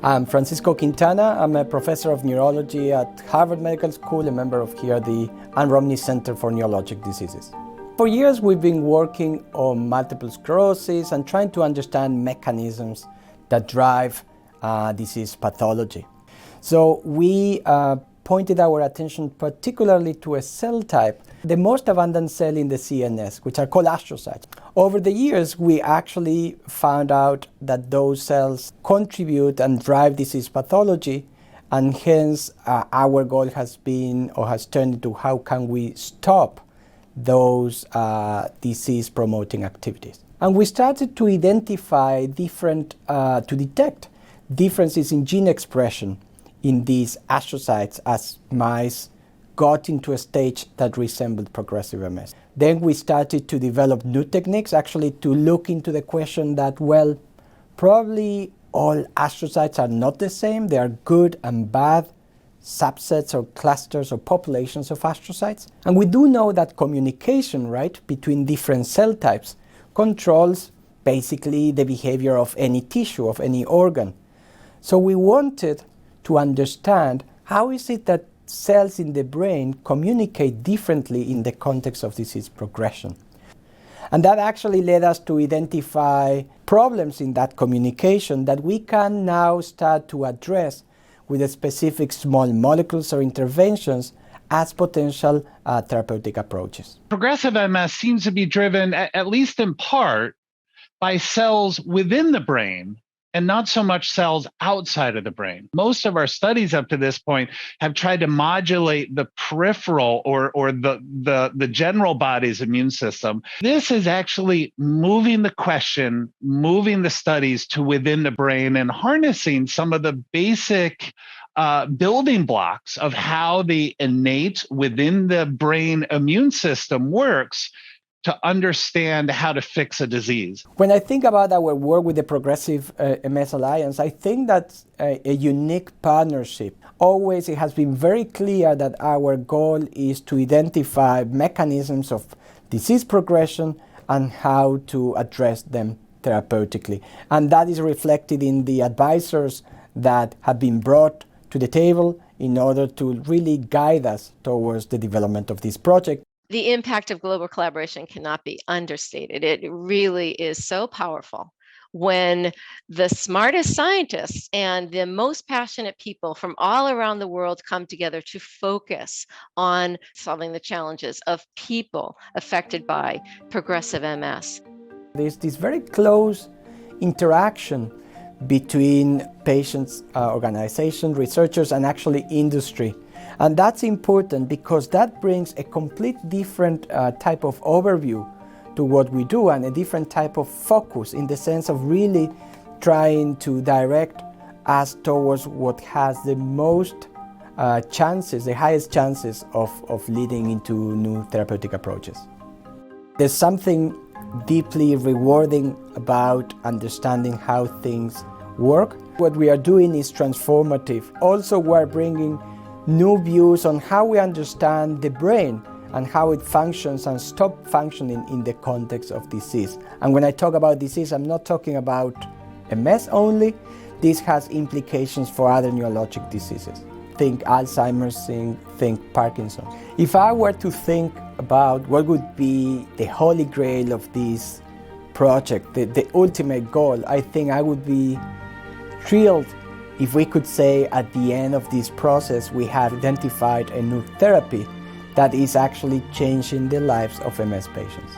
I'm Francisco Quintana. I'm a professor of neurology at Harvard Medical School, a member of here the Ann Romney Center for Neurologic Diseases. For years, we've been working on multiple sclerosis and trying to understand mechanisms that drive disease pathology. So we pointed our attention particularly to a cell type, the most abundant cell in the CNS, which are called astrocytes. Over the years, we actually found out that those cells contribute and drive disease pathology, and hence our goal has been or has turned into how can we stop those disease-promoting activities. And we started to identify to detect differences in gene expression in these astrocytes as mice got into a stage that resembled progressive MS. Then we started to develop new techniques actually to look into the question that, well, probably all astrocytes are not the same. They are good and bad subsets or clusters or populations of astrocytes. And we do know that communication, right, between different cell types controls basically the behavior of any tissue, of any organ. So we wanted to understand how is it that cells in the brain communicate differently in the context of disease progression. And that actually led us to identify problems in that communication that we can now start to address with the specific small molecules or interventions as potential therapeutic approaches. Progressive MS seems to be driven, at least in part, by cells within the brain and not so much cells outside of the brain. Most of our studies up to this point have tried to modulate the peripheral or the general body's immune system. This is actually moving the question, moving the studies to within the brain and harnessing some of the basic building blocks of how the innate within the brain immune system works to understand how to fix a disease. When I think about our work with the Progressive MS Alliance, I think that's a unique partnership. Always it has been very clear that our goal is to identify mechanisms of disease progression and how to address them therapeutically. And that is reflected in the advisors that have been brought to the table in order to really guide us towards the development of this project. The impact of global collaboration cannot be understated. It really is so powerful when the smartest scientists and the most passionate people from all around the world come together to focus on solving the challenges of people affected by progressive MS. There's this very close interaction between patients, organizations, researchers, and actually industry. And that's important because that brings a complete different type of overview to what we do and a different type of focus in the sense of really trying to direct us towards what has the most chances, the highest chances of leading into new therapeutic approaches. There's something deeply rewarding about understanding how things work. What we are doing is transformative. Also, we're bringing new views on how we understand the brain and how it functions and stop functioning in the context of disease. And when I talk about disease, I'm not talking about MS only. This has implications for other neurologic diseases. Think Alzheimer's, think Parkinson's. If I were to think about what would be the holy grail of this project, the ultimate goal, I think I would be thrilled if we could say at the end of this process we have identified a new therapy that is actually changing the lives of MS patients.